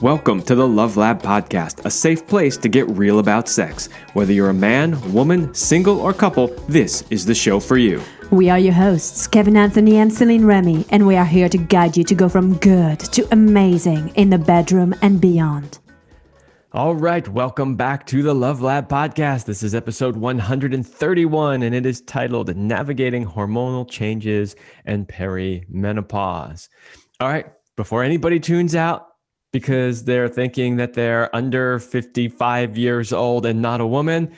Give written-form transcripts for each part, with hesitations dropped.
Welcome to the Love Lab podcast, a safe place to get real about sex. Whether you're a man, woman, single, or couple, this is the show for you. We are your hosts, Kevin Anthony and Celine Remy, and we are here to guide you to go from good to amazing in the bedroom and beyond. All right, welcome back to the Love Lab podcast. This is episode 131, and it is titled Navigating Hormonal Changes and Perimenopause. All right, before anybody tunes out because they're thinking that they're under 55 years old and not a woman,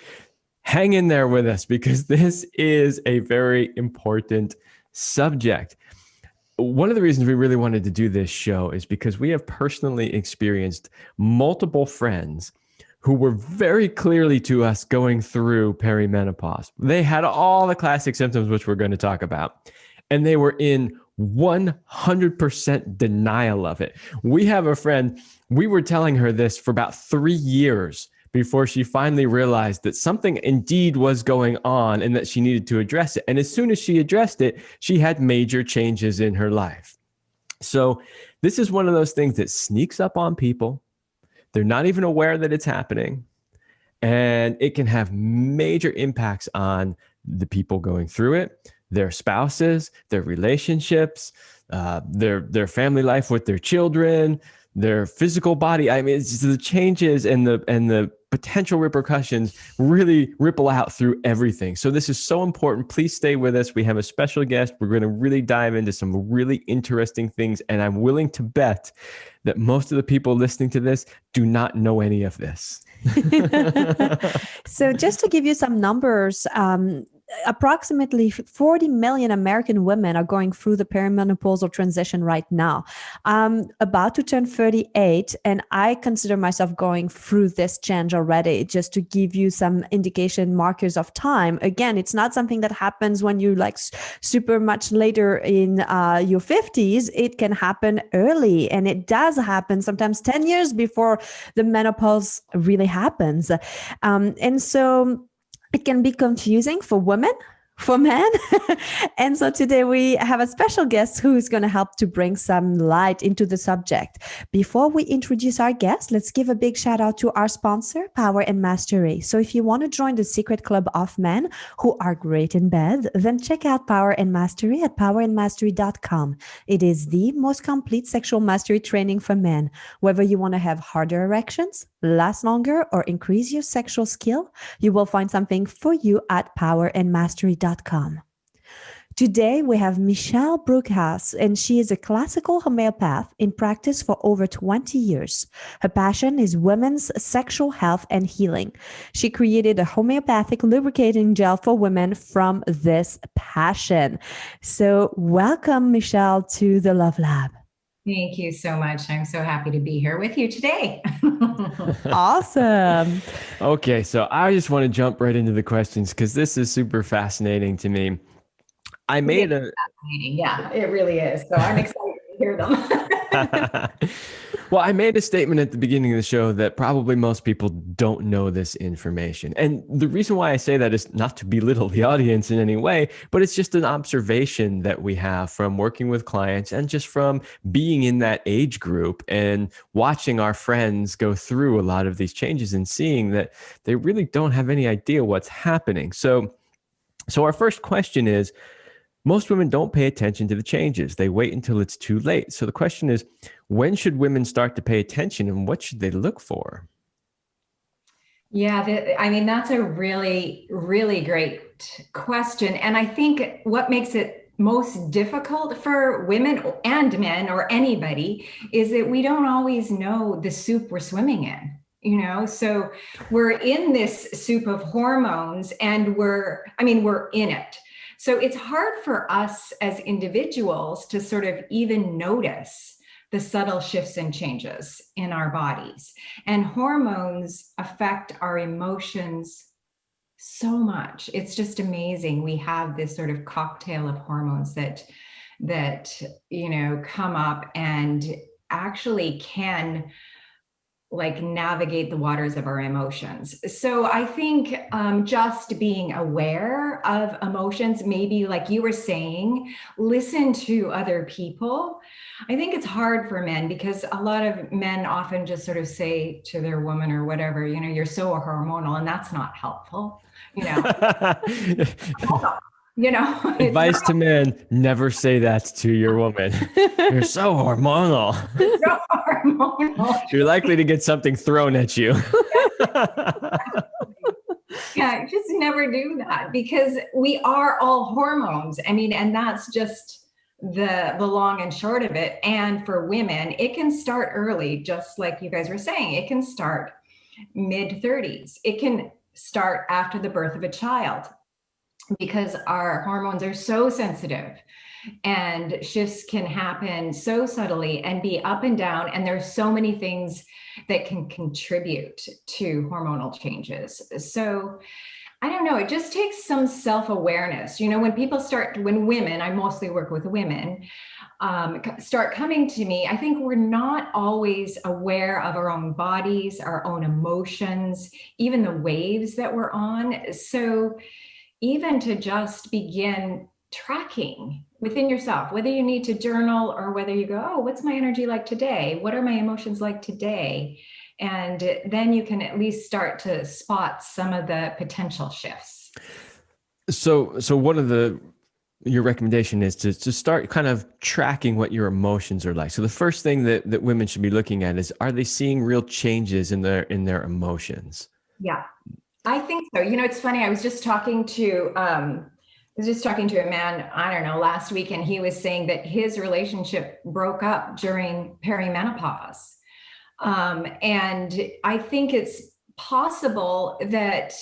hang in there with us because this is a very important subject. One of the reasons we really wanted to do this show is because we have personally experienced multiple friends who were very clearly to us going through perimenopause. They had all the classic symptoms, which we're going to talk about, and they were in 100% denial of it. We have a friend, we were telling her this for about 3 years before she finally realized that something indeed was going on and that she needed to address it. And as soon as she addressed it, she had major changes in her life. So this is one of those things that sneaks up on people. They're not even aware that it's happening. And it can have major impacts on the people going through it, their spouses, their relationships, their family life with their children, their physical body. I mean, it's just the changes and the potential repercussions really ripple out through everything. So this is so important. Please stay with us. We have a special guest. We're going to really dive into some really interesting things. And I'm willing to bet that most of the people listening to this do not know any of this. So just to give you some numbers, approximately 40 million American women are going through the perimenopausal transition right now. I'm about to turn 38, and I consider myself going through this change already, just to give you some indication markers of time. Again, it's not something that happens when you like super much later in your 50s. It can happen early, and it does happen sometimes 10 years before the menopause really happens. And so it can be confusing for women, for men. And so today we have a special guest who is going to help to bring some light into the subject. Before we introduce our guest, let's give a big shout out to our sponsor, Power and Mastery. So if you want to join the secret club of men who are great in bed, then check out Power and Mastery at powerandmastery.com. It is the most complete sexual mastery training for men. Whether you want to have harder erections, last longer, or increase your sexual skill, you will find something for you at powerandmastery.com. Today, we have Michele Brookhaus, and she is a classical homeopath in practice for over 20 years. Her passion is women's sexual health and healing. She created a homeopathic lubricating gel for women from this passion. So welcome, Michele, to the Love Lab. Thank you so much. I'm so happy to be here with you today. Awesome. Okay, so I just want to jump right into the questions because this is super fascinating to me. I made a fascinating. Yeah, it really is. So I'm excited to hear them. Well, I made a statement at the beginning of the show that probably most people don't know this information. And the reason why I say that is not to belittle the audience in any way, but it's just an observation that we have from working with clients and just from being in that age group and watching our friends go through a lot of these changes and seeing that they really don't have any idea what's happening. So our first question is, most women don't pay attention to the changes. They wait until it's too late. So the question is, when should women start to pay attention and what should they look for? Yeah, I mean, that's a really, really great question. And I think what makes it most difficult for women and men or anybody is that we don't always know the soup we're swimming in. So we're in this soup of hormones and we're in it. So it's hard for us as individuals to sort of even notice the subtle shifts and changes in our bodies. And hormones affect our emotions so much. It's just amazing. We have this sort of cocktail of hormones that come up and actually can like navigate the waters of our emotions. So I think just being aware of emotions, maybe like you were saying, listen to other people. I think it's hard for men because a lot of men often just sort of say to their woman or whatever, you know, you're so hormonal, and that's not helpful, you know. You know, Advice to men, never say that to your woman. You're so hormonal. so hormonal. You're likely to get something thrown at you. Yeah, just never do that, because we are all hormones. I mean, and that's just the long and short of it. And for women, it can start early, just like you guys were saying. It can start mid 30s. It can start after the birth of a child, because our hormones are so sensitive, and shifts can happen so subtly and be up and down. And there's so many things that can contribute to hormonal changes. So I don't know, it just takes some self-awareness. You know, when women, I mostly work with women, start coming to me, I think we're not always aware of our own bodies, our own emotions, even the waves that we're on. So even to just begin tracking within yourself, whether you need to journal or whether you go, oh, what's my energy like today? What are my emotions like today? And then you can at least start to spot some of the potential shifts. So one of your recommendation is to start kind of tracking what your emotions are like. So the first thing that women should be looking at is, are they seeing real changes in their emotions? Yeah, I think so. You know, it's funny. I was just talking to a man, I don't know, last week, and he was saying that his relationship broke up during perimenopause. And I think it's possible that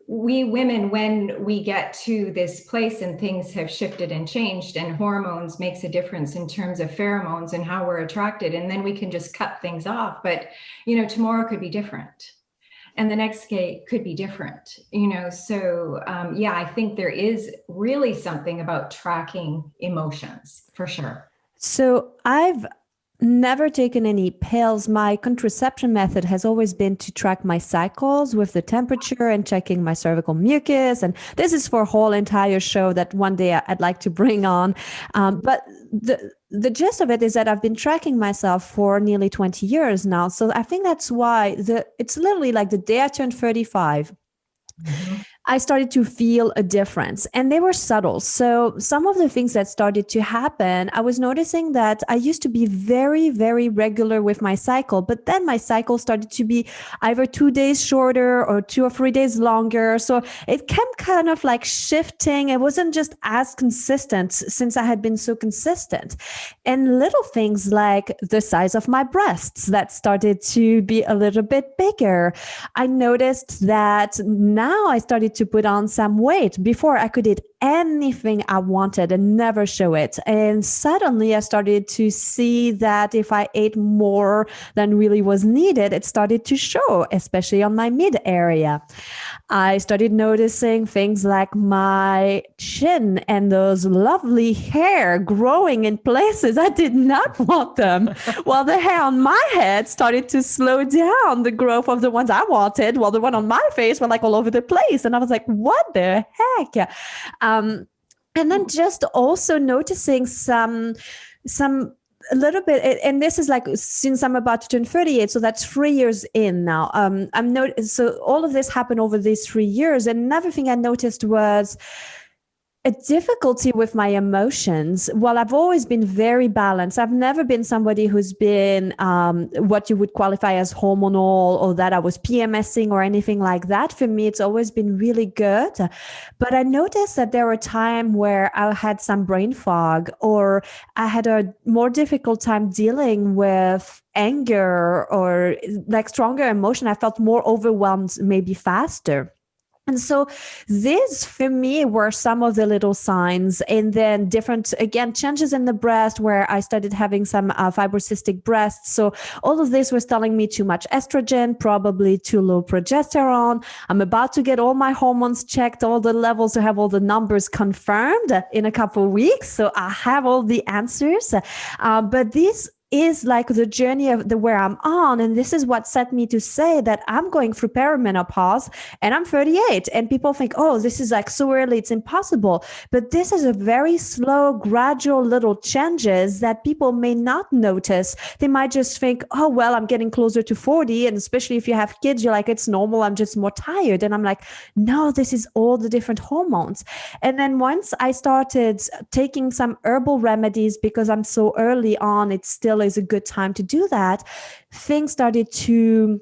we women, when we get to this place and things have shifted and changed, and hormones makes a difference in terms of pheromones and how we're attracted, and then we can just cut things off. But, you know, tomorrow could be different, and the next day could be different, you know. So yeah, I think there is really something about tracking emotions, for sure. So I've never taken any pills. My contraception method has always been to track my cycles with the temperature and checking my cervical mucus. And this is for a whole entire show that one day I'd like to bring on. But the gist of it is that I've been tracking myself for nearly 20 years now. So I think that's why it's literally like the day I turned 35, mm-hmm. I started to feel a difference, and they were subtle. So some of the things that started to happen, I was noticing that I used to be very, very regular with my cycle, but then my cycle started to be either 2 days shorter or 2 or 3 days longer. So it kept kind of like shifting. It wasn't just as consistent since I had been so consistent. And little things like the size of my breasts that started to be a little bit bigger. I noticed that now I started to put on some weight. Before, I could eat anything I wanted and never show it. And suddenly I started to see that if I ate more than really was needed, it started to show, especially on my mid area. I started noticing things like my chin and those lovely hair growing in places I did not want them, while the hair on my head started to slow down the growth of the ones I wanted, while the one on my face were like all over the place. And I was like, what the heck? And then just also noticing some a little bit, and this is like, since I'm about to turn 38, so that's 3 years in now. So all of this happened over these 3 years. And another thing I noticed was a difficulty with my emotions. Well, I've always been very balanced. I've never been somebody who's been what you would qualify as hormonal, or that I was PMSing or anything like that. For me, it's always been really good. But I noticed that there were times where I had some brain fog, or I had a more difficult time dealing with anger or like stronger emotion. I felt more overwhelmed, maybe faster. And so these, for me, were some of the little signs. And then different, again, changes in the breast, where I started having some fibrocystic breasts. So all of this was telling me too much estrogen, probably too low progesterone. I'm about to get all my hormones checked, all the levels, to have all the numbers confirmed in a couple of weeks. So I have all the answers. But these is like the journey of the where I'm on. And this is what set me to say that I'm going through perimenopause and I'm 38. And people think, oh, this is like so early, it's impossible. But this is a very slow, gradual little changes that people may not notice. They might just think, oh, well, I'm getting closer to 40. And especially if you have kids, you're like, it's normal, I'm just more tired. And I'm like, no, this is all the different hormones. And then once I started taking some herbal remedies, because I'm so early on, it still is a good time to do that, things started to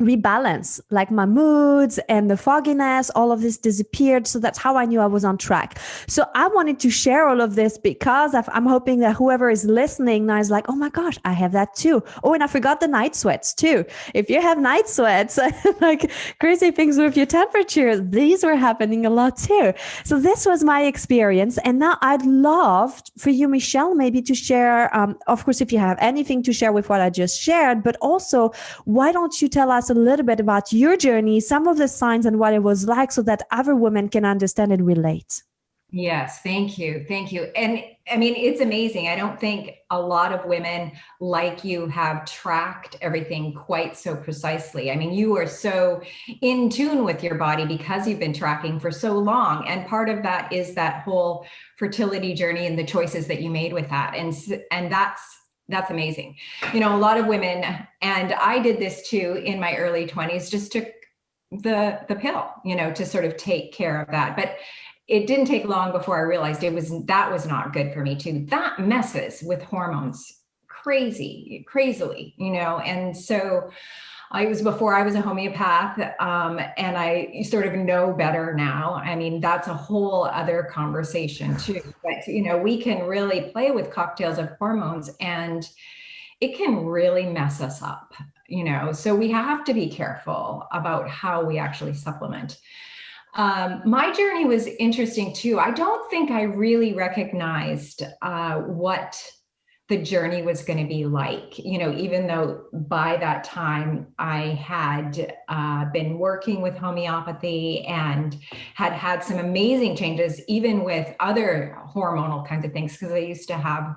rebalance, like my moods and the fogginess, all of this disappeared. So that's how I knew I was on track. So I wanted to share all of this because I'm hoping that whoever is listening now is like, oh my gosh, I have that too. Oh, and I forgot the night sweats too. If you have night sweats, like crazy things with your temperature, these were happening a lot too. So this was my experience. And now I'd love for you, Michele, maybe to share, of course, if you have anything to share with what I just shared, but also why don't you tell us a little bit about your journey, some of the signs and what it was like so that other women can understand and relate. Yes, thank you. Thank you. And I mean, it's amazing. I don't think a lot of women like you have tracked everything quite so precisely. I mean, you are so in tune with your body because you've been tracking for so long. And part of that is that whole fertility journey and the choices that you made with that. And that's amazing. You know, a lot of women, and I did this too in my early 20s, just took the pill, you know, to sort of take care of that. But it didn't take long before I realized that was not good for me too. That messes with hormones crazily, you know. And so before I was a homeopath, and I sort of know better now. I mean, that's a whole other conversation too. But, you know, we can really play with cocktails of hormones and it can really mess us up, you know. So we have to be careful about how we actually supplement. My journey was interesting too. I don't think I really recognized what the journey was going to be like, you know, even though by that time I had been working with homeopathy and had some amazing changes, even with other hormonal kinds of things, because I used to have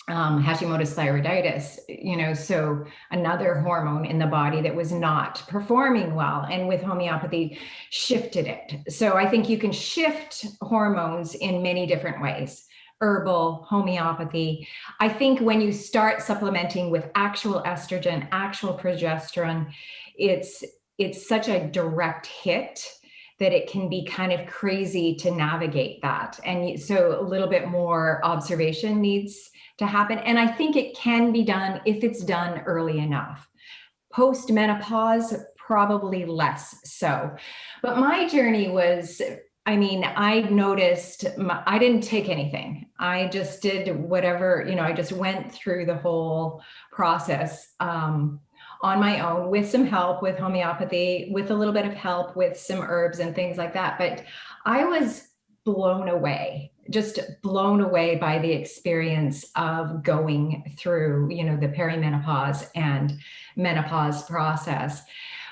Hashimoto's thyroiditis, you know, so another hormone in the body that was not performing well, and with homeopathy shifted it. So I think you can shift hormones in many different ways. Herbal, homeopathy. I think when you start supplementing with actual estrogen, actual progesterone, it's such a direct hit that it can be kind of crazy to navigate that. And so a little bit more observation needs to happen. And I think it can be done if it's done early enough. Post-menopause, probably less so. But my journey was, I mean, I noticed I didn't take anything. I just did whatever, you know, I just went through the whole process on my own with some help with homeopathy, with a little bit of help with some herbs and things like that. But I was blown away, just blown away by the experience of going through, you know, the perimenopause and menopause process.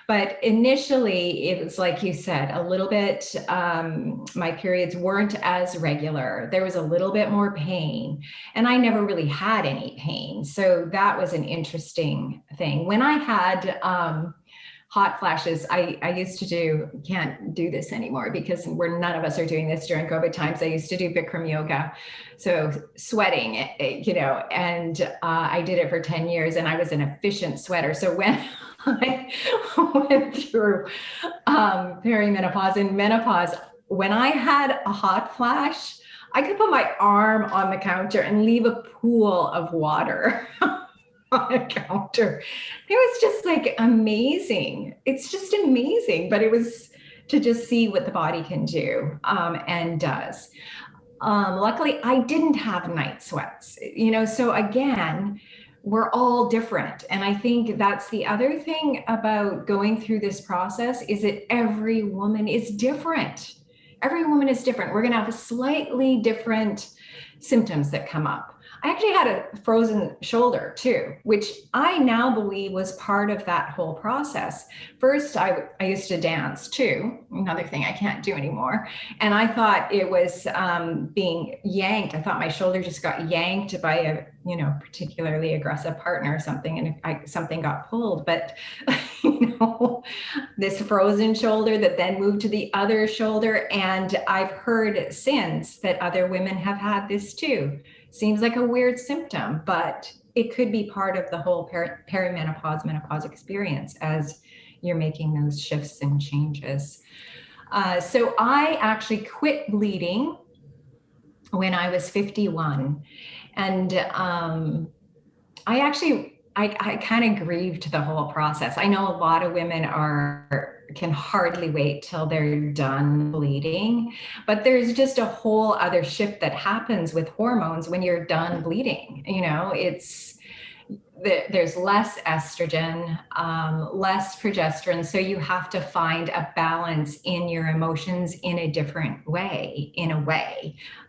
But initially, it was like you said, a little bit, my periods weren't as regular. There was a little bit more pain, and I never really had any pain. So that was an interesting thing. When I had hot flashes, I used to do, can't do this anymore because none of us are doing this during COVID times. I used to do Bikram yoga. So sweating, you know, and I did it for 10 years and I was an efficient sweater. So when I went through perimenopause and menopause, when I had a hot flash, I could put my arm on the counter and leave a pool of water on a counter. It was just like amazing. It's just amazing. But it was to just see what the body can do and does. Luckily, I didn't have night sweats, you know, so again, we're all different. And I think that's the other thing about going through this process is that every woman is different. Every woman is different. We're going to have slightly different symptoms that come up. I actually had a frozen shoulder too, which I now believe was part of that whole process. First, I used to dance too, another thing I can't do anymore. And I thought it was being yanked. I thought my shoulder just got yanked by a, particularly aggressive partner or something, and something got pulled. But, this frozen shoulder that then moved to the other shoulder. And I've heard since that other women have had this too. Seems like a weird symptom, but it could be part of the whole perimenopause, menopause experience as you're making those shifts and changes. So I actually quit bleeding when I was 51. And I kind of grieved the whole process. I know a lot of women can hardly wait till they're done bleeding, but there's just a whole other shift that happens with hormones when you're done bleeding. There's less estrogen, less progesterone. So you have to find a balance in your emotions in a different way,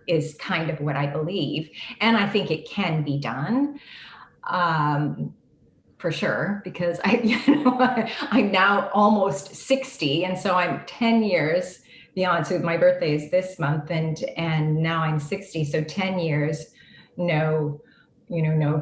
is kind of what I believe. And I think it can be done. For sure, because I'm now almost 60, and so I'm 10 years beyond. So my birthday is this month, and now I'm 60, so 10 years, no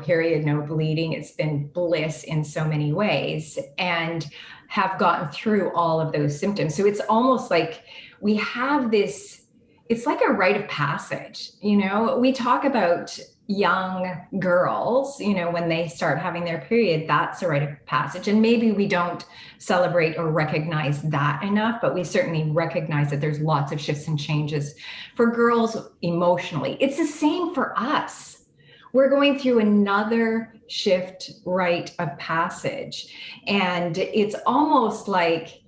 period, no bleeding. It's been bliss in so many ways, and have gotten through all of those symptoms. So it's almost like we have this. It's like a rite of passage. We talk about young girls, when they start having their period, that's a rite of passage. And maybe we don't celebrate or recognize that enough, but we certainly recognize that there's lots of shifts and changes for girls emotionally. It's the same for us. We're going through another shift, rite of passage. And it's almost like,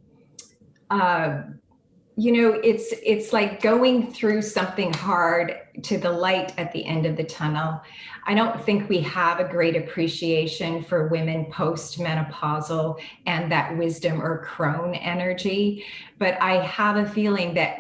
it's like going through something hard to the light at the end of the tunnel. I don't think we have a great appreciation for women post-menopausal and that wisdom or crone energy. But I have a feeling that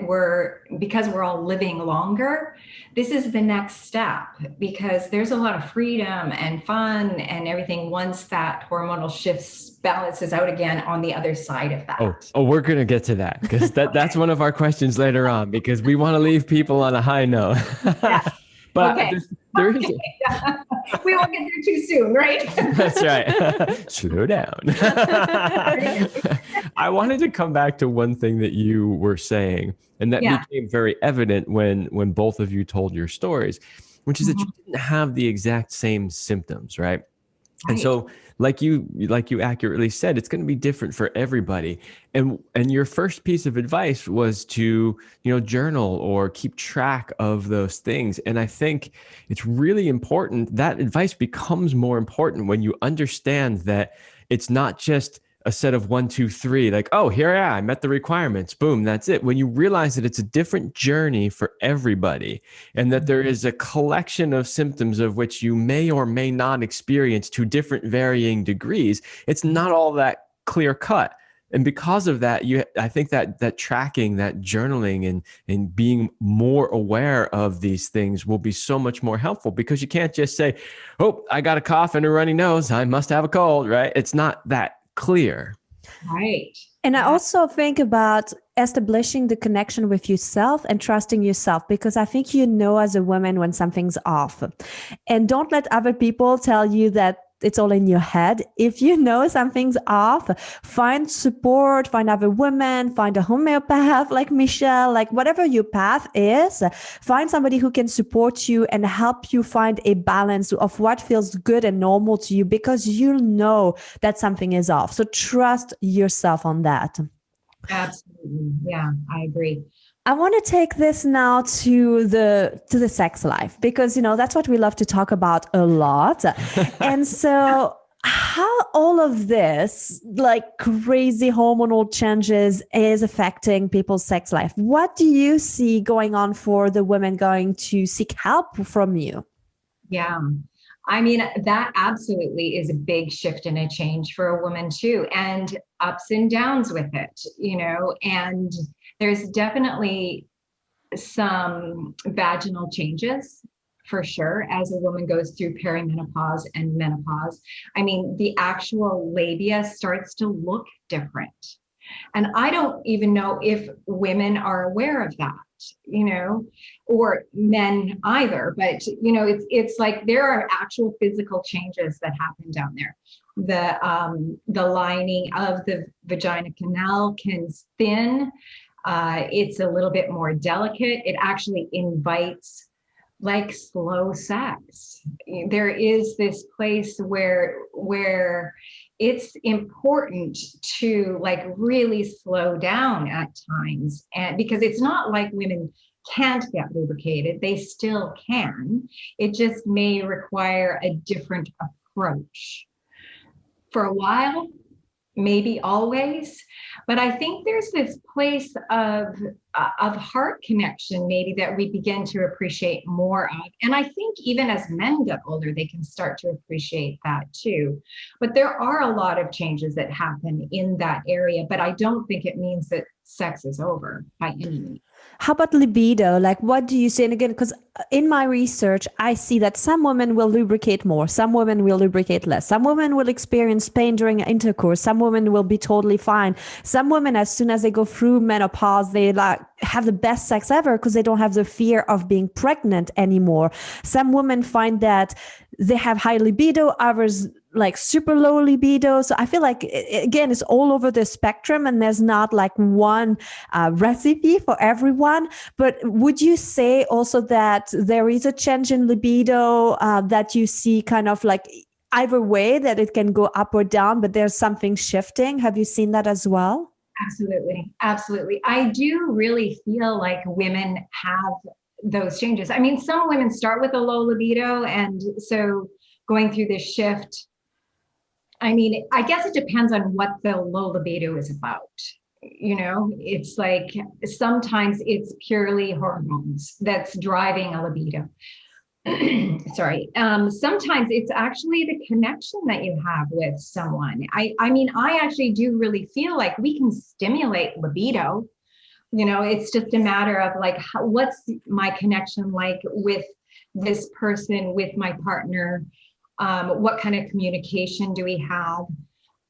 because we're all living longer, this is the next step, because there's a lot of freedom and fun and everything once that hormonal shifts balances out again on the other side of that. Oh, we're going to get to that, because that's one of our questions later on, because we want to leave people on a high note. Yeah. But okay. there is we won't get there too soon, right? That's right. Slow down. I wanted to come back to one thing that you were saying, and that became very evident when both of you told your stories, which is that you didn't have the exact same symptoms, right? And so, like you accurately said, it's going to be different for everybody. And your first piece of advice was to, journal or keep track of those things. And I think it's really important. That advice becomes more important when you understand that it's not just a set of 1, 2, 3, like, oh, here I met the requirements, boom, that's it. When you realize that it's a different journey for everybody, and that there is a collection of symptoms of which you may or may not experience to different varying degrees, it's not all that clear cut. And because of that, I think that tracking, that journaling, and being more aware of these things will be so much more helpful, because you can't just say, oh, I got a cough and a runny nose, I must have a cold, right? It's not that clear. Right. And I also think about establishing the connection with yourself and trusting yourself, because I think as a woman when something's off. And don't let other people tell you that it's all in your head. If you know something's off, find support, find other women, find a homeopath like Michele, like whatever your path is, find somebody who can support you and help you find a balance of what feels good and normal to you, because you know that something is off. So trust yourself on that. Absolutely. Yeah, I agree. I want to take this now to the sex life, because, that's what we love to talk about a lot. And so how all of this, like crazy hormonal changes, is affecting people's sex life. What do you see going on for the women going to seek help from you? Yeah. I mean, that absolutely is a big shift and a change for a woman too, and ups and downs with it, and there's definitely some vaginal changes for sure, as a woman goes through perimenopause and menopause. I mean, the actual labia starts to look different. And I don't even know if women are aware of that, or men either. But, it's like there are actual physical changes that happen down there. The lining of the vagina canal can thin. It's a little bit more delicate. It actually invites like slow sex. There is this place where it's important to like really slow down at times, and because it's not like women can't get lubricated, they still can. It just may require a different approach. For a while, maybe always, but I think there's this place of heart connection maybe that we begin to appreciate more of. And I think even as men get older, they can start to appreciate that too. But there are a lot of changes that happen in that area, but I don't think it means that sex is over by any means. How about libido? Like, what do you say? And again, because in my research, I see that some women will lubricate more, some women will lubricate less, some women will experience pain during intercourse, some women will be totally fine. Some women, as soon as they go through menopause, they like have the best sex ever because they don't have the fear of being pregnant anymore. Some women find that they have high libido, others like super low libido. So I feel like, again, it's all over the spectrum and there's not like one recipe for everyone. But would you say also that there is a change in libido that you see kind of like either way, that it can go up or down, but there's something shifting? Have you seen that as well? Absolutely. Absolutely. I do really feel like women have those changes. I mean, some women start with a low libido, and so going through this shift, I mean, I guess it depends on what the low libido is about. It's like sometimes it's purely hormones that's driving a libido. Sorry. Sometimes it's actually the connection that you have with someone. I mean, I actually do really feel like we can stimulate libido. It's just a matter of like, what's my connection like with this person, with my partner? What kind of communication do we have?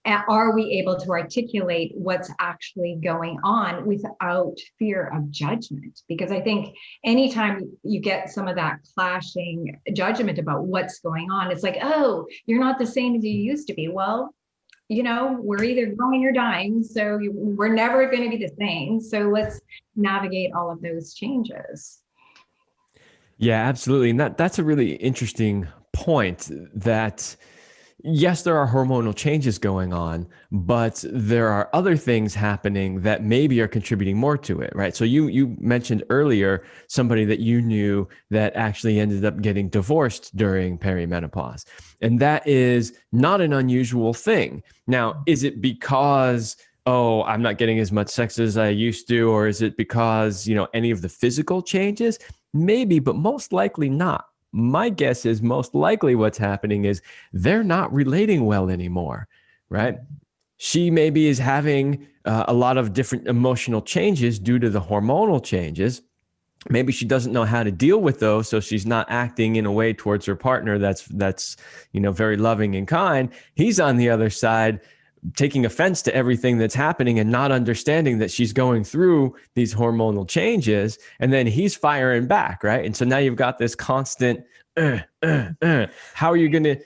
Are we able to articulate what's actually going on without fear of judgment? Because I think anytime you get some of that clashing judgment about what's going on, it's like, oh, you're not the same as you used to be. Well, we're either growing or dying, so we're never going to be the same. So let's navigate all of those changes. Yeah, absolutely. And that's a really interesting point, that yes, there are hormonal changes going on, but there are other things happening that maybe are contributing more to it, right? So you mentioned earlier somebody that you knew that actually ended up getting divorced during perimenopause. And that is not an unusual thing. Now, is it because, oh, I'm not getting as much sex as I used to, or is it because, any of the physical changes? Maybe, but most likely not. My guess is most likely what's happening is they're not relating well anymore, right? She maybe is having a lot of different emotional changes due to the hormonal changes. Maybe she doesn't know how to deal with those, so she's not acting in a way towards her partner that's very loving and kind. He's on the other side, taking offense to everything that's happening and not understanding that she's going through these hormonal changes, and then he's firing back, right? And so now you've got this constant How are you gonna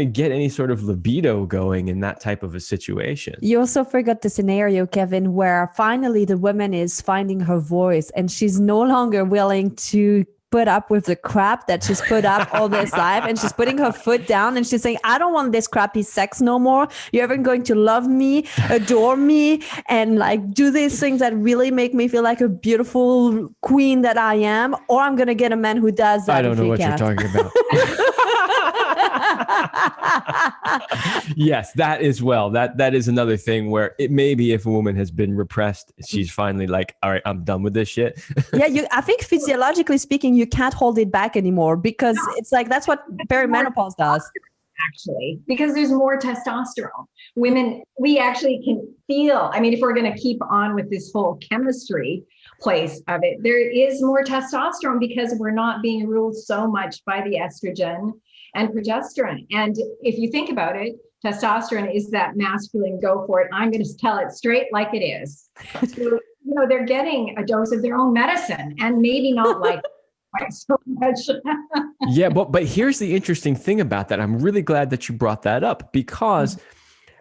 get any sort of libido going in that type of a situation? You also forgot the scenario, Kevin, where finally the woman is finding her voice and she's no longer willing to put up with the crap that she's put up all this life, and she's putting her foot down and she's saying, I don't want this crappy sex no more. You're ever going to love me, adore me, and like do these things that really make me feel like a beautiful queen that I am, or I'm going to get a man who does that. I don't know what you're talking about. Yes, that is another thing where it may be, if a woman has been repressed, she's finally like, all right, I'm done with this shit. Yeah, I think physiologically speaking, you can't hold it back anymore, because it's like that's what perimenopause does. actually, because there's more testosterone. Women, we actually can feel, I mean, if we're going to keep on with this whole chemistry place of it, there is more testosterone because we're not being ruled so much by the estrogen and progesterone. And if you think about it, testosterone is that masculine, go for it, I'm going to tell it straight like it is. So, they're getting a dose of their own medicine, and maybe not like quite so much. Yeah, but here's the interesting thing about that. I'm really glad that you brought that up, because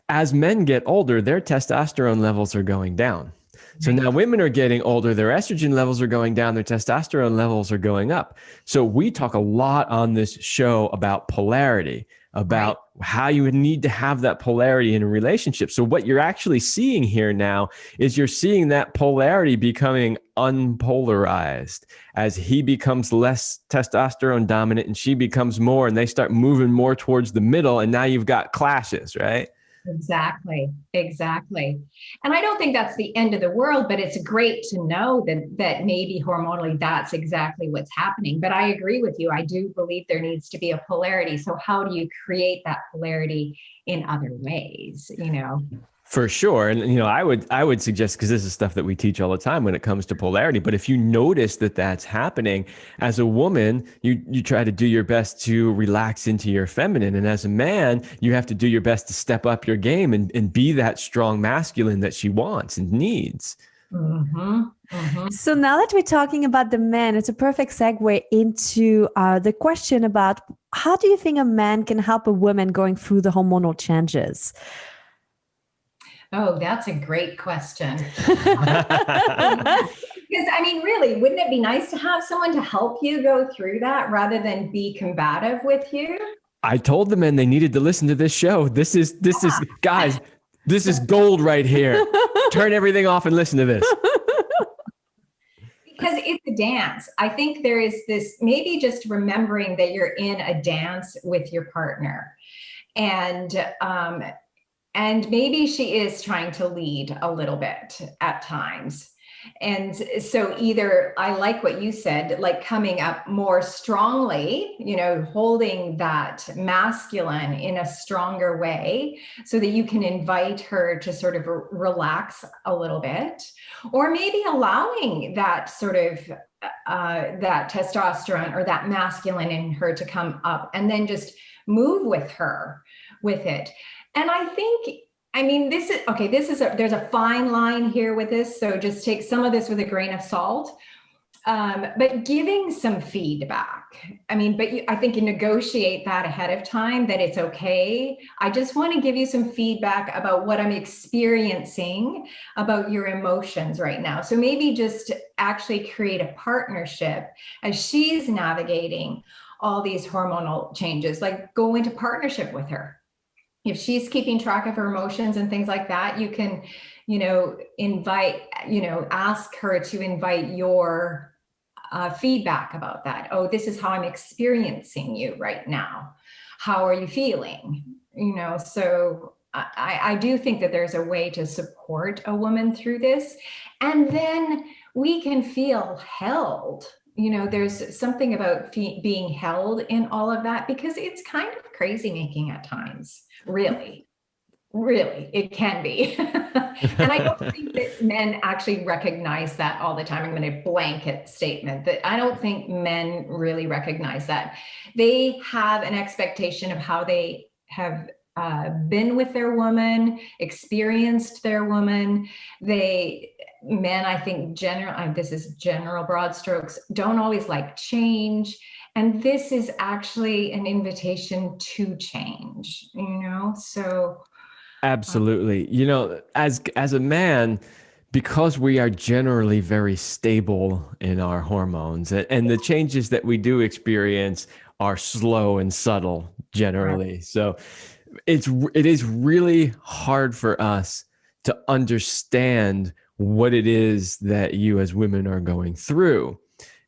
as men get older, their testosterone levels are going down. So now women are getting older, their estrogen levels are going down, their testosterone levels are going up. So we talk a lot on this show about polarity, about how you would need to have that polarity in a relationship. So what you're actually seeing here now is you're seeing that polarity becoming unpolarized as he becomes less testosterone dominant and she becomes more, and they start moving more towards the middle. And now you've got clashes, right? Exactly. And I don't think that's the end of the world, but it's great to know that maybe hormonally that's exactly what's happening. But I agree with you. I do believe there needs to be a polarity. So how do you create that polarity in other ways, For sure. And, I would suggest, because this is stuff that we teach all the time when it comes to polarity, but if you notice that that's happening as a woman, you try to do your best to relax into your feminine. And as a man, you have to do your best to step up your game and be that strong masculine that she wants and needs. Mm-hmm. Mm-hmm. So now that we're talking about the men, it's a perfect segue into the question about how do you think a man can help a woman going through the hormonal changes? Oh, that's a great question. Because really, wouldn't it be nice to have someone to help you go through that rather than be combative with you? I told the men they needed to listen to this show. This is guys, this is gold right here. Turn everything off and listen to this. Because it's a dance. I think there is this, maybe just remembering that you're in a dance with your partner. And maybe she is trying to lead a little bit at times. And so either, I like what you said, like coming up more strongly, holding that masculine in a stronger way so that you can invite her to sort of relax a little bit, or maybe allowing that sort of that testosterone or that masculine in her to come up and then just move with her with it. And I think, there's a fine line here with this. So just take some of this with a grain of salt, but giving some feedback. I think you negotiate that ahead of time, that it's okay. I just want to give you some feedback about what I'm experiencing, about your emotions right now. So maybe just actually create a partnership as she's navigating all these hormonal changes, like go into partnership with her. If she's keeping track of her emotions and things like that, you can, ask her to invite your feedback about that. Oh, this is how I'm experiencing you right now. How are you feeling? So I do think that there's a way to support a woman through this. And then we can feel held. There's something about being held in all of that, because it's kind of crazy making at times. Really, it can be. And I don't think that men actually recognize that all the time. I'm going to blanket statement that I don't think men really recognize that. They have an expectation of how they have been with their woman, experienced their woman. Men, I think this is general broad strokes, don't always like change. And this is actually an invitation to change, so. Absolutely. As a man, because we are generally very stable in our hormones, and the changes that we do experience are slow and subtle generally. Right. So it is really hard for us to understand what it is that you as women are going through.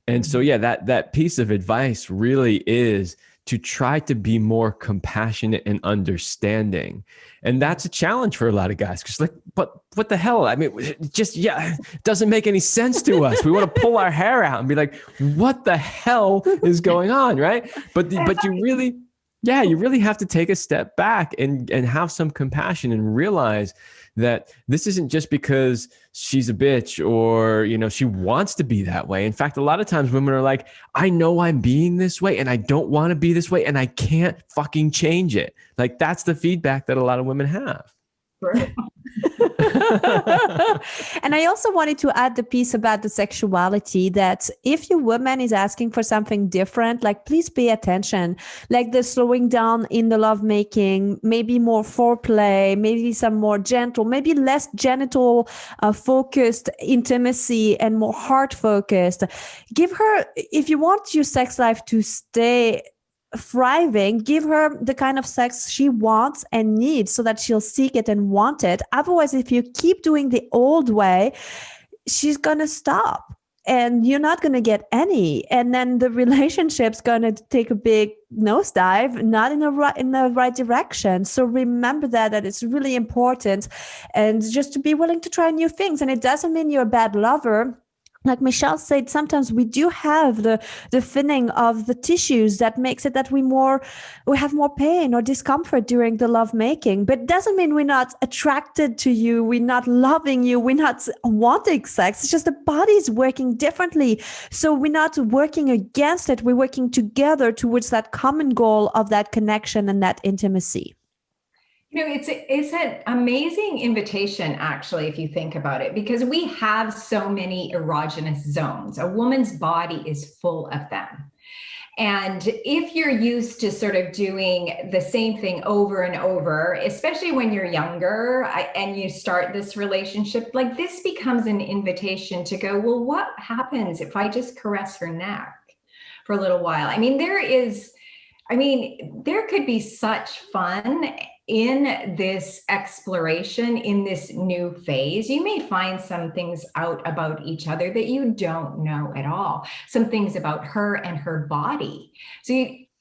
And so, that piece of advice really is to try to be more compassionate and understanding. And that's a challenge for a lot of guys, because but what the hell? It doesn't make any sense to us. We want to pull our hair out and be like, what the hell is going on? Right. But you really, Yeah, you really have to take a step back and have some compassion and realize that this isn't just because she's a bitch or, she wants to be that way. In fact, a lot of times women are like, I know I'm being this way and I don't want to be this way and I can't fucking change it. Like, that's the feedback that a lot of women have. Right. And I also wanted to add the piece about the sexuality, that if your woman is asking for something different, like, please pay attention, like the slowing down in the lovemaking, maybe more foreplay, maybe some more gentle, maybe less genital focused intimacy and more heart focused. Give her, if you want your sex life to stay thriving, give her the kind of sex she wants and needs so that she'll seek it and want it. Otherwise, if you keep doing the old way, she's going to stop and you're not going to get any. And then the relationship's going to take a big nosedive, not in the right direction. So remember that it's really important, and just to be willing to try new things. And it doesn't mean you're a bad lover. Like Michele said, sometimes we do have the thinning of the tissues that makes it that we have more pain or discomfort during the love making. But it doesn't mean we're not attracted to you, we're not loving you, we're not wanting sex. It's just the body is working differently. So we're not working against it, we're working together towards that common goal of that connection and that intimacy. It's an amazing invitation, actually, if you think about it, because we have so many erogenous zones. A woman's body is full of them. And if you're used to sort of doing the same thing over and over, especially when you're younger and you start this relationship, like, this becomes an invitation to go, well, what happens if I just caress her neck for a little while? There could be such fun in this exploration, in this new phase. You may find some things out about each other that you don't know at all, some things about her and her body. So,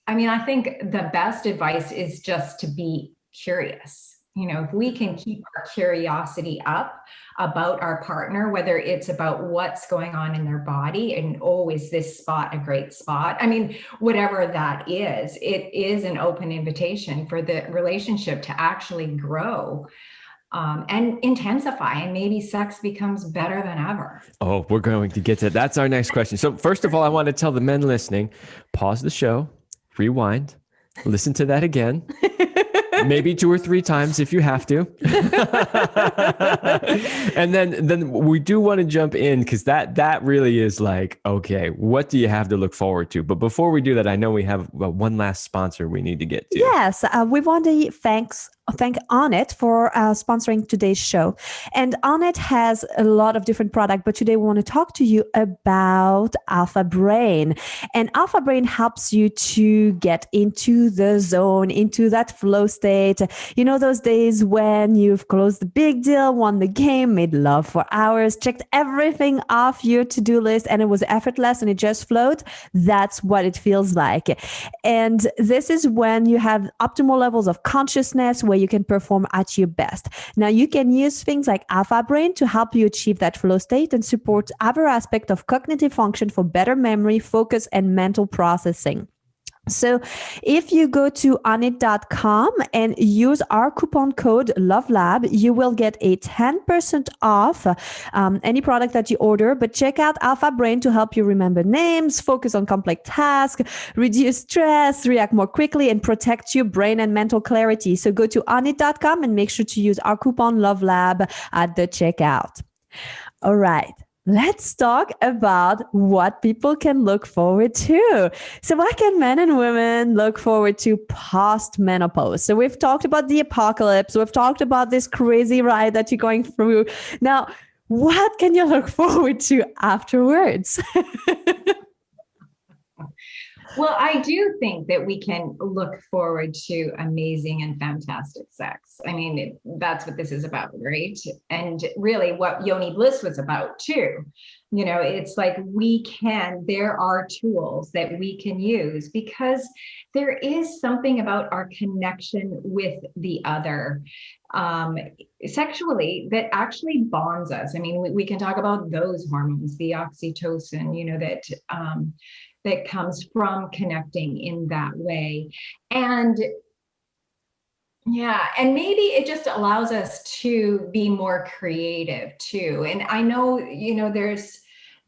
I think the best advice is just to be curious. If we can keep our curiosity up about our partner, whether it's about what's going on in their body and, is this spot a great spot? Whatever that is, it is an open invitation for the relationship to actually grow and intensify, and maybe sex becomes better than ever. Oh, we're going to get to that. That's our next question. So first of all, I want to tell the men listening, pause the show, rewind, listen to that again. Maybe 2 or 3 times if you have to. And then we do want to jump in, because that really is like, okay, what do you have to look forward to? But before we do that, I know we have one last sponsor we need to get to. Yes, we want to thank Onnit for sponsoring today's show. And Onnit has a lot of different products, but today we want to talk to you about Alpha Brain. And Alpha Brain helps you to get into the zone, into that flow state. Those days when you've closed the big deal, won the game, made love for hours, checked everything off your to-do list, and it was effortless and it just flowed. That's what it feels like. And this is when you have optimal levels of consciousness, where you can perform at your best. Now, you can use things like Alpha Brain to help you achieve that flow state and support other aspects of cognitive function for better memory, focus, and mental processing. So if you go to onnit.com and use our coupon code LOVELAB, you will get a 10% off any product that you order. But check out Alpha Brain to help you remember names, focus on complex tasks, reduce stress, react more quickly, and protect your brain and mental clarity. So go to onnit.com and make sure to use our coupon LOVELAB at the checkout. All right. Let's talk about what people can look forward to. So what can men and women look forward to post-menopause? So we've talked about the apocalypse. We've talked about this crazy ride that you're going through. Now, what can you look forward to afterwards? Well, I do think that we can look forward to amazing and fantastic sex. That's what this is about, right? And really what Yoni Bliss was about too. It's like there are tools that we can use, because there is something about our connection with the other sexually that actually bonds us. We can talk about those hormones, the oxytocin, that that comes from connecting in that way. And yeah, and maybe it just allows us to be more creative too. And I know,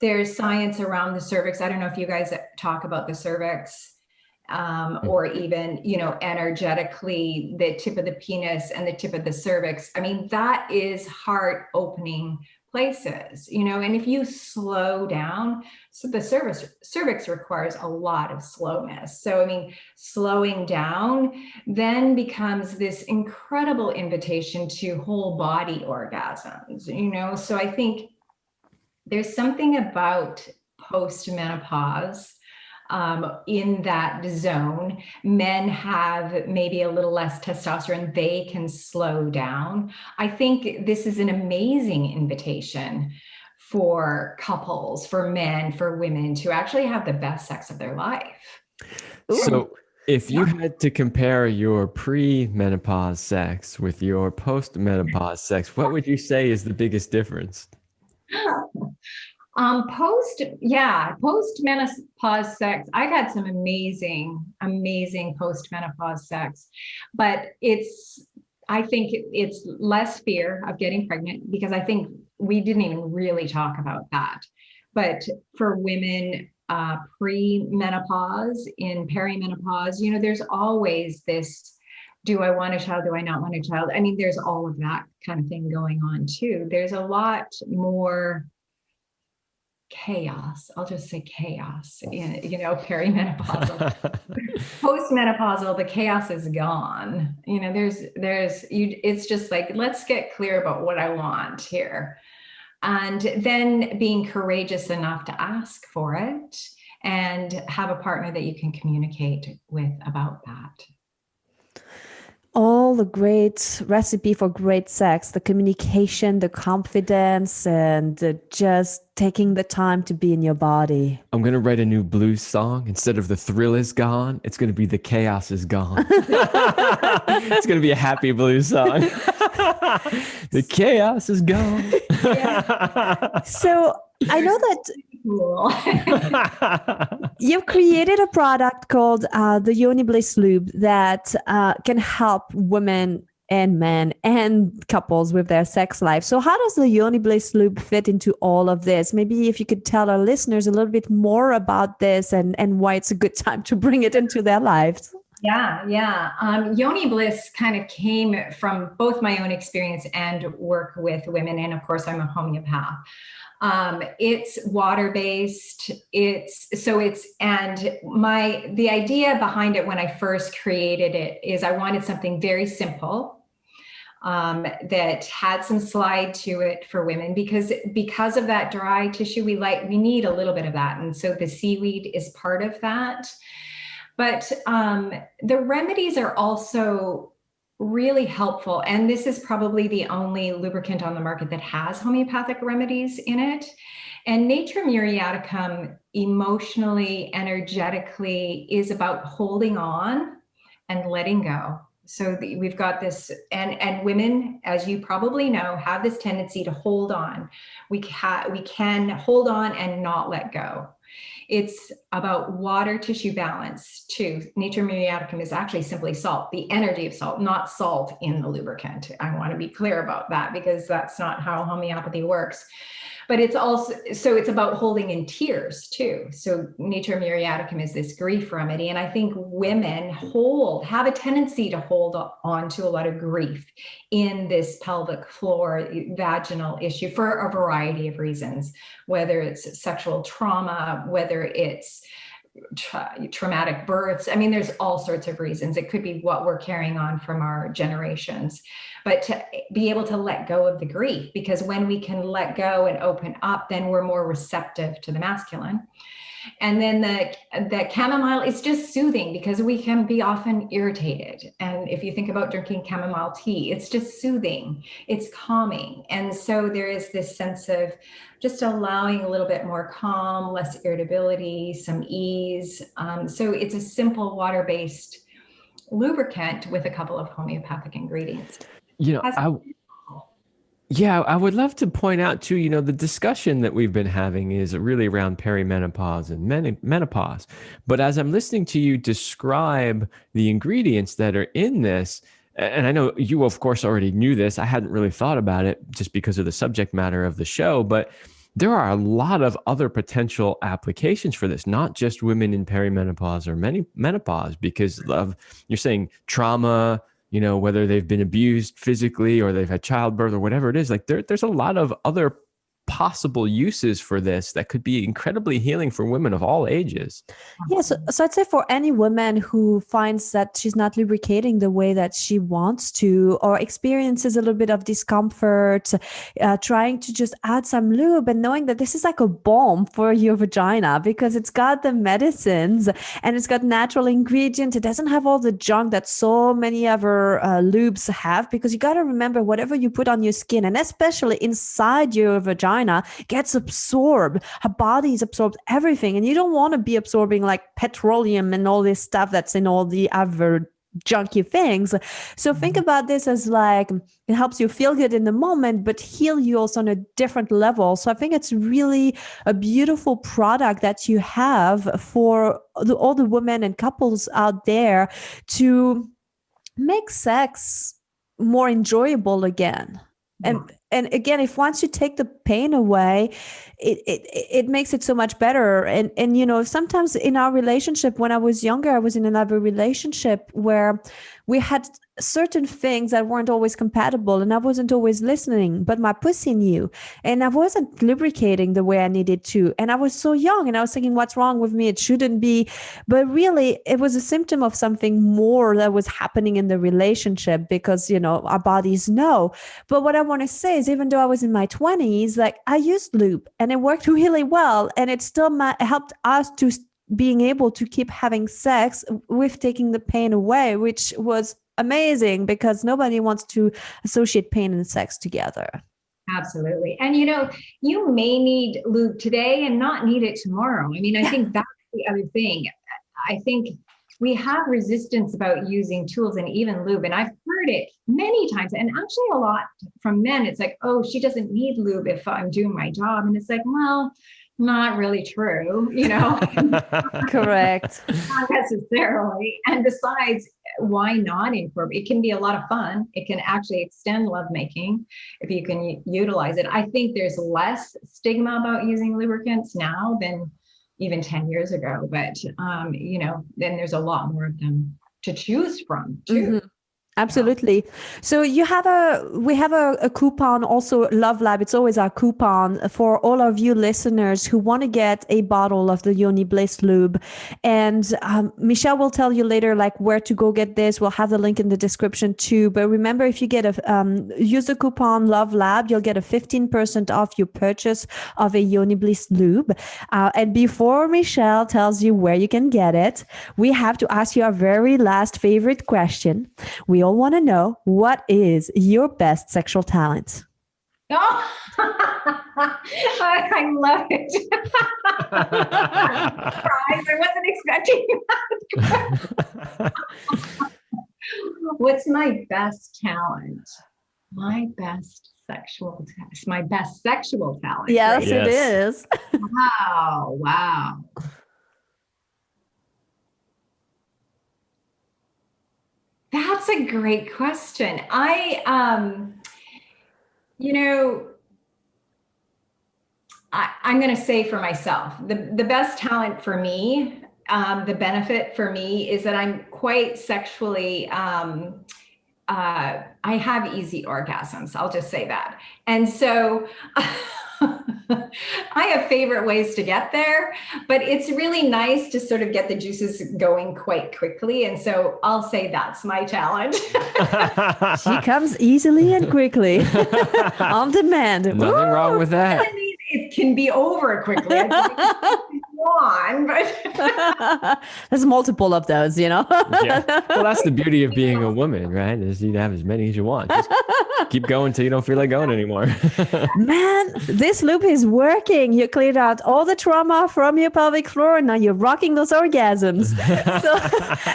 there's science around the cervix. I don't know if you guys talk about the cervix, or even, energetically, the tip of the penis and the tip of the cervix. I mean, that is heart opening places, and if you slow down, so the cervix requires a lot of slowness. So, I mean, slowing down then becomes this incredible invitation to whole body orgasms, so I think there's something about postmenopause, in that zone. Men have maybe a little less testosterone, they can slow down. I think this is an amazing invitation for couples, for men, for women to actually have the best sex of their life. So if you had to compare your pre-menopause sex with your post-menopause sex, what would you say is the biggest difference? Post-menopause sex. I've had some amazing post-menopause sex, but I think it's less fear of getting pregnant, because I think we didn't even really talk about that. But for women, pre-menopause, in perimenopause, there's always this, do I want a child? Do I not want a child? I mean, there's all of that kind of thing going on too. There's a lot more chaos. I'll just say chaos in, perimenopausal. Postmenopausal, the chaos is gone. It's just like, let's get clear about what I want here. And then being courageous enough to ask for it and have a partner that you can communicate with about that. All the great recipe for great sex, the communication, the confidence, and just taking the time to be in your body. I'm going to write a new blues song. Instead of the thrill is gone, it's going to be the chaos is gone. It's going to be a happy blues song. The chaos is gone. So I know that you've created a product called the Yoni Bliss Lube that can help women and men and couples with their sex life. So how does the Yoni Bliss Lube fit into all of this? Maybe if you could tell our listeners a little bit more about this and why it's a good time to bring it into their lives. Yeah. Yoni Bliss kind of came from both my own experience and work with women. And of course, I'm a homeopath. It's water-based. The idea behind it when I first created it is I wanted something very simple, that had some slide to it for women, because of that dry tissue, we need a little bit of that. And so the seaweed is part of that. But the remedies are also really helpful. And this is probably the only lubricant on the market that has homeopathic remedies in it. And Nature Muriaticum, emotionally, energetically, is about holding on and letting go. So we've got this, and women, as you probably know, have this tendency to hold on. We can hold on and not let go. It's about water tissue balance too. Nature Muriaticum is actually simply salt, the energy of salt, not salt in the lubricant. I want to be clear about that, because that's not how homeopathy works. But it's about holding in tears too. So Nature Muriaticum is this grief remedy. And I think women have a tendency to hold on to a lot of grief in this pelvic floor, vaginal issue for a variety of reasons, whether it's sexual trauma, whether it's traumatic births. I mean, there's all sorts of reasons. It could be what we're carrying on from our generations, but to be able to let go of the grief, because when we can let go and open up, then we're more receptive to the masculine. And then the chamomile is just soothing, because we can be often irritated. And if you think about drinking chamomile tea, it's just soothing, it's calming. And so there is this sense of just allowing a little bit more calm, less irritability, some ease. So it's a simple water-based lubricant with a couple of homeopathic ingredients. Yeah, I would love to point out too, the discussion that we've been having is really around perimenopause and menopause. But as I'm listening to you describe the ingredients that are in this, and I know you, of course, already knew this. I hadn't really thought about it just because of the subject matter of the show, but there are a lot of other potential applications for this, not just women in perimenopause or menopause, because of, you're saying trauma, whether they've been abused physically or they've had childbirth or whatever it is, like there's a lot of other possible uses for this that could be incredibly healing for women of all ages. Yeah, so I'd say for any woman who finds that she's not lubricating the way that she wants to, or experiences a little bit of discomfort, trying to just add some lube and knowing that this is like a balm for your vagina because it's got the medicines and it's got natural ingredients. It doesn't have all the junk that so many other lubes have, because you got to remember whatever you put on your skin, and especially inside your vagina, gets absorbed. Her body's absorbed everything, and you don't want to be absorbing like petroleum and all this stuff that's in all the other junky things. So think about this as like it helps you feel good in the moment, but heal you also on a different level. So I think it's really a beautiful product that you have for all the women and couples out there to make sex more enjoyable again. And again, if once you take the pain away, it makes it so much better. And sometimes in our relationship, when I was younger, I was in another relationship where we had certain things that weren't always compatible, and I wasn't always listening, but my pussy knew, and I wasn't lubricating the way I needed to. And I was so young, and I was thinking, what's wrong with me? It shouldn't be. But really, it was a symptom of something more that was happening in the relationship, because, our bodies know. But what I want to say is, even though I was in my 20s, like I used lube and it worked really well, and it still helped us to being able to keep having sex with taking the pain away, which was amazing, because nobody wants to associate pain and sex together. Absolutely. And you may need lube today and not need it tomorrow. I mean, I think that's the other thing. I think we have resistance about using tools and even lube. And I've heard it many times, and actually a lot from men. It's like, oh, she doesn't need lube if I'm doing my job. And it's like, well, not really true, Correct. Not necessarily. And besides, why not incorporate? It can be a lot of fun. It can actually extend lovemaking if you can utilize it. I think there's less stigma about using lubricants now than even 10 years ago, but then there's a lot more of them to choose from too. Mm-hmm. Absolutely. So we have a coupon, also Love Lab. It's always our coupon for all of you listeners who want to get a bottle of the Yoni Bliss lube. And Michele will tell you later, like where to go get this. We'll have the link in the description too. But remember, if you get use the coupon Love Lab, you'll get a 15% off your purchase of a Yoni Bliss lube. And before Michele tells you where you can get it, we have to ask you our very last favorite question. We all want to know, what is your best sexual talent? Oh, I love it. I wasn't expecting that. What's my best talent? My best sexual talent. Yes, right? It is. Wow. That's a great question. I'm going to say for myself, the best talent for me, the benefit for me is that I'm quite sexually, I have easy orgasms. I'll just say that. And so I have favorite ways to get there, but it's really nice to sort of get the juices going quite quickly. And so I'll say that's my challenge. She comes easily and quickly on demand. Nothing wrong with that. I mean, it can be over quickly. on, but there's multiple of those, Yeah. Well, that's the beauty of being a woman, right? Is you have as many as you want. Just keep going till you don't feel like going anymore. Man, this loop is working. You cleared out all the trauma from your pelvic floor. Now you're rocking those orgasms. So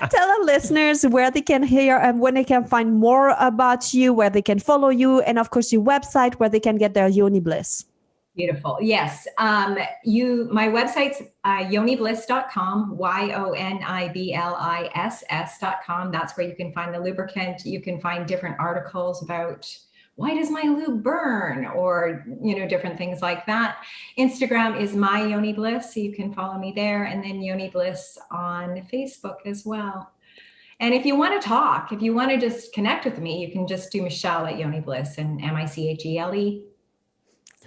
tell our listeners where they can hear and when they can find more about you, where they can follow you, and of course your website where they can get their yoni bliss. Beautiful. Yes. My website's yonibliss.com, YONIBLISS.com. That's where you can find the lubricant. You can find different articles about why does my lube burn, or, different things like that. Instagram is my Yoni Bliss. So you can follow me there, and then Yoni Bliss on Facebook as well. And if you want to talk, if you want to just connect with me, you can just do Michele at Yoni Bliss, and Michele.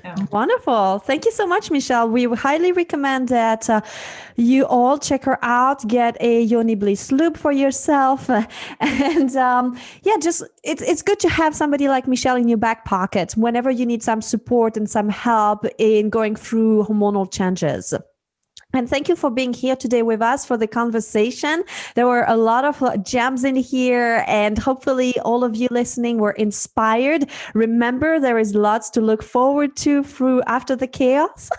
Oh. Wonderful. Thank you so much, Michele. We highly recommend that you all check her out, get a Yoni Bliss lube for yourself. And it's good to have somebody like Michele in your back pocket whenever you need some support and some help in going through hormonal changes. And thank you for being here today with us for the conversation. There were a lot of gems in here, and hopefully all of you listening were inspired. Remember, there is lots to look forward to after the chaos.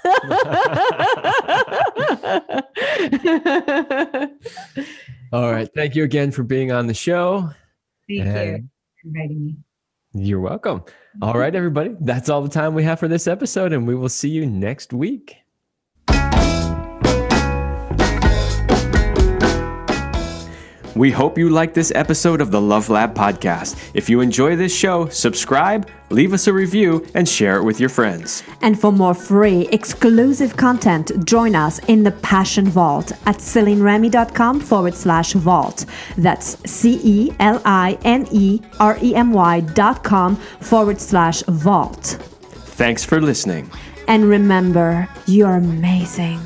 All right. Thank you again for being on the show. Thank you for inviting me. You're welcome. All right, everybody. That's all the time we have for this episode, and we will see you next week. We hope you liked this episode of the Love Lab podcast. If you enjoy this show, subscribe, leave us a review, and share it with your friends. And for more free, exclusive content, join us in the Passion Vault at CelineRemy.com/vault. That's CelineRemy.com/vault. Thanks for listening. And remember, you're amazing.